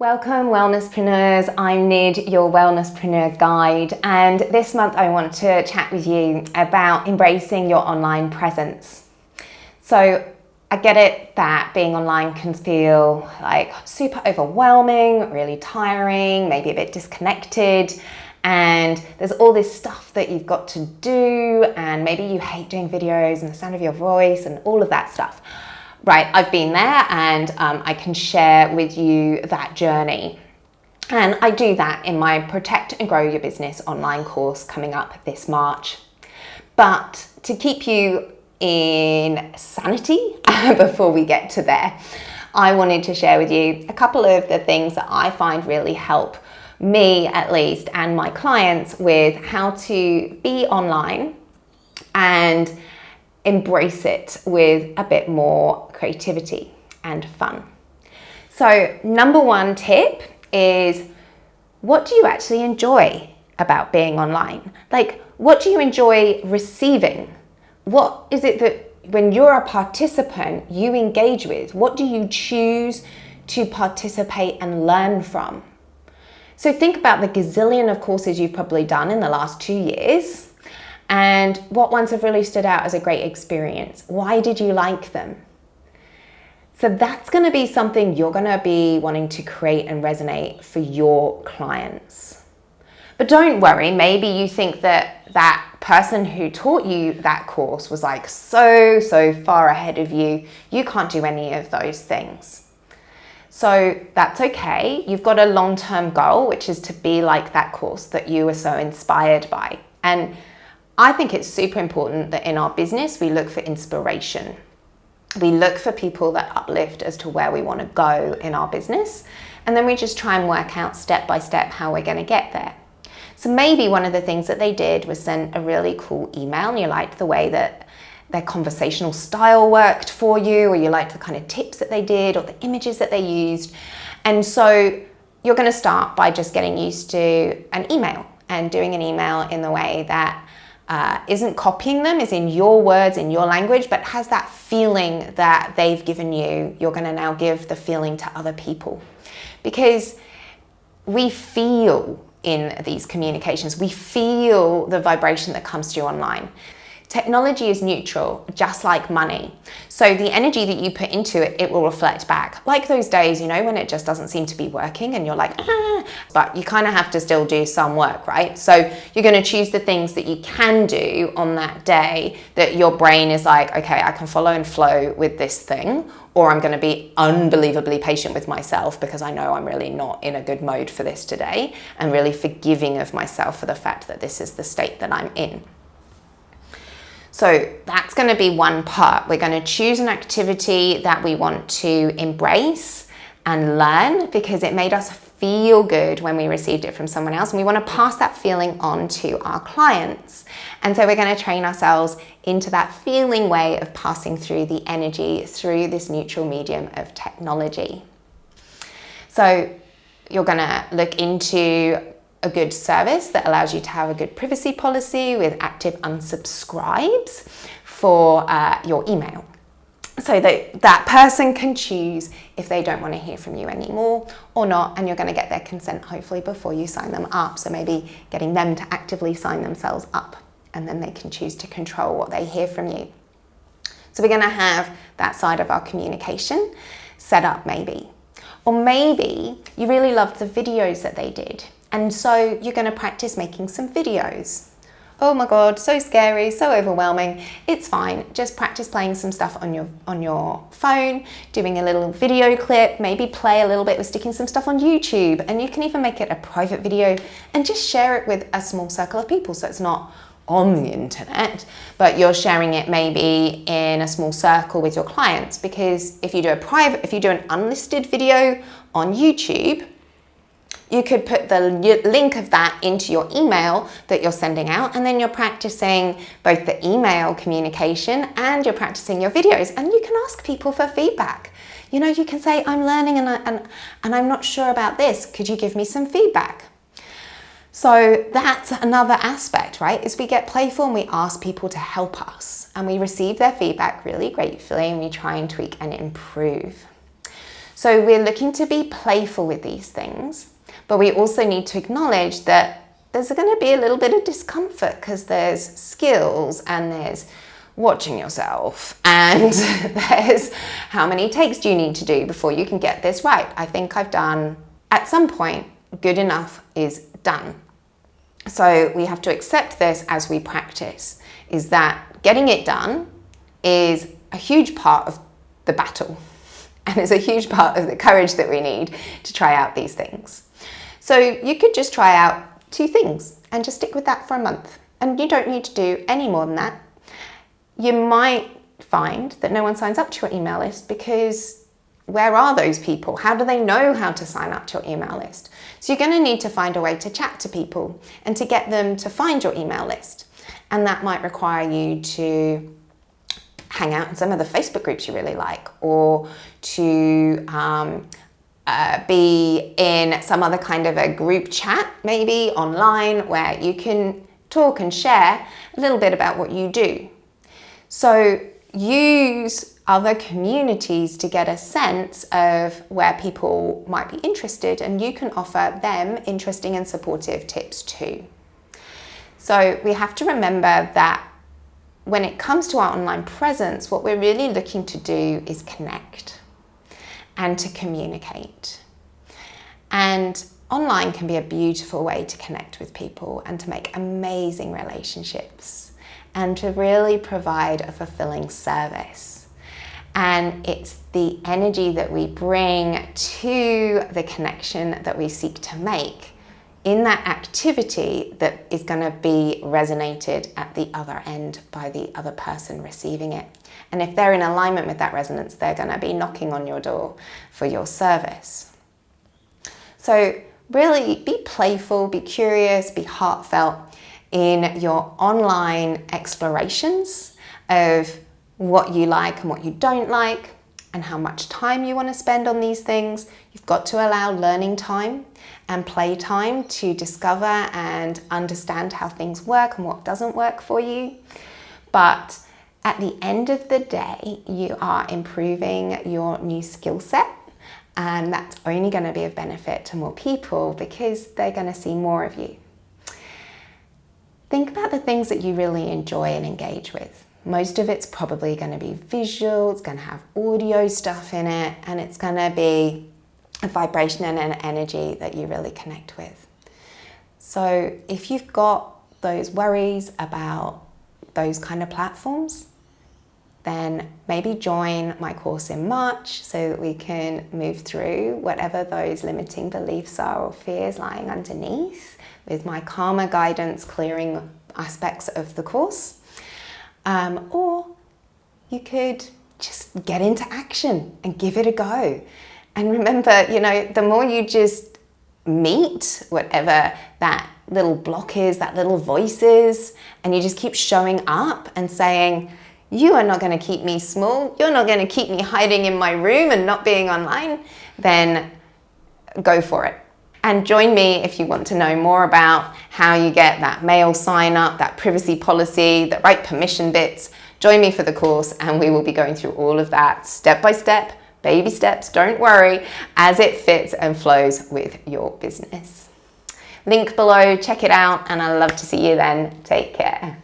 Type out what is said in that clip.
Welcome Wellnesspreneurs, I'm Nid, your Wellnesspreneur guide, and this month I want to chat with you about embracing your online presence. So I get it that being online can feel like super overwhelming, really tiring, maybe a bit disconnected, and there's all this stuff that you've got to do, and maybe you hate doing videos and the sound of your voice and all of that stuff. Right, I've been there and I can share with you that journey. And I do that in my Protect and Grow Your Business online course coming up this March. But to keep you in sanity before we get to there, I wanted to share with you a couple of the things that I find really help me at least and my clients with how to be online and embrace it with a bit more creativity and fun. So number one tip is, what do you actually enjoy about being online? Like, what do you enjoy receiving? What is it that when you're a participant you engage with? What do you choose to participate and learn from? So think about the gazillion of courses you've probably done in the last 2 years. And what ones have really stood out as a great experience? Why did you like them? So that's going to be something you're going to be wanting to create and resonate for your clients. But don't worry, maybe you think that that person who taught you that course was like so far ahead of you. You can't do any of those things. So that's okay. You've got a long-term goal, which is to be like that course that you were so inspired by. And I think it's super important that in our business, we look for inspiration. We look for people that uplift as to where we want to go in our business. And then we just try and work out step by step how we're going to get there. So maybe one of the things that they did was send a really cool email and you liked the way that their conversational style worked for you, or you liked the kind of tips that they did or the images that they used. And so you're going to start by just getting used to an email and doing an email in the way that isn't copying them, is in your words, in your language, but has that feeling that they've given you. You're going to now give the feeling to other people, because we feel in these communications, we feel the vibration that comes through online. Technology is neutral, just like money. So the energy that you put into it, it will reflect back. Like those days, you know, when it just doesn't seem to be working and you're like, but you kind of have to still do some work, right? So you're going to choose the things that you can do on that day that your brain is like, okay, I can follow and flow with this thing, or I'm going to be unbelievably patient with myself because I know I'm really not in a good mode for this today, and really forgiving of myself for the fact that this is the state that I'm in. So that's going to be one part. We're going to choose an activity that we want to embrace and learn because it made us feel good when we received it from someone else. And we want to pass that feeling on to our clients. And so we're going to train ourselves into that feeling way of passing through the energy through this neutral medium of technology. So you're going to look into a good service that allows you to have a good privacy policy with active unsubscribes for your email, so that that person can choose if they don't want to hear from you anymore or not, and you're going to get their consent hopefully before you sign them up. So maybe getting them to actively sign themselves up, and then they can choose to control what they hear from you. So we're going to have that side of our communication set up maybe. Or maybe you really loved the videos that they did, and so you're going to practice making some videos. Oh my God, so scary, so overwhelming. It's fine. Just practice playing some stuff on your phone, doing a little video clip, maybe play a little bit with sticking some stuff on YouTube, and you can even make it a private video and just share it with a small circle of people. So it's not on the internet, but you're sharing it maybe in a small circle with your clients. Because if you do an unlisted video on YouTube, you could put the link of that into your email that you're sending out, and then you're practicing both the email communication and you're practicing your videos, and you can ask people for feedback. You know, you can say, I'm learning and I'm not sure about this. Could you give me some feedback? So that's another aspect, right? Is we get playful and we ask people to help us, and we receive their feedback really gratefully, and we try and tweak and improve. So we're looking to be playful with these things, but we also need to acknowledge that there's going to be a little bit of discomfort because there's skills and there's watching yourself and there's how many takes do you need to do before you can get this right. I think I've done, at some point, good enough is done. So we have to accept this as we practice, is that getting it done is a huge part of the battle and is a huge part of the courage that we need to try out these things. So you could just try out 2 things and just stick with that for a month, and you don't need to do any more than that. You might find that no one signs up to your email list because where are those people? How do they know how to sign up to your email list? So you're going to need to find a way to chat to people and to get them to find your email list. And that might require you to hang out in some of the Facebook groups you really like, or to be in some other kind of a group chat, maybe online, where you can talk and share a little bit about what you do. So use other communities to get a sense of where people might be interested, and you can offer them interesting and supportive tips too. So we have to remember that when it comes to our online presence, what we're really looking to do is connect and to communicate. And online can be a beautiful way to connect with people and to make amazing relationships and to really provide a fulfilling service. And it's the energy that we bring to the connection that we seek to make in that activity that is going to be resonated at the other end by the other person receiving it. And if they're in alignment with that resonance, they're going to be knocking on your door for your service. So really be playful, be curious, be heartfelt in your online explorations of what you like and what you don't like and how much time you want to spend on these things. You've got to allow learning time and play time to discover and understand how things work and what doesn't work for you. But at the end of the day, you are improving your new skill set, and that's only going to be of benefit to more people because they're going to see more of you. Think about the things that you really enjoy and engage with. Most of it's probably going to be visual, it's going to have audio stuff in it, and it's going to be a vibration and an energy that you really connect with. So if you've got those worries about those kind of platforms, then maybe join my course in March so that we can move through whatever those limiting beliefs are or fears lying underneath with my karma guidance clearing aspects of the course. Or you could just get into action and give it a go. And remember, the more you just meet whatever that little block is, that little voice is, and you just keep showing up and saying, you are not going to keep me small, you're not going to keep me hiding in my room and not being online, then go for it. And join me if you want to know more about how you get that mail sign up, that privacy policy, the right permission bits. Join me for the course and we will be going through all of that step by step, baby steps, don't worry, as it fits and flows with your business. Link below, check it out, and I'd love to see you then. Take care.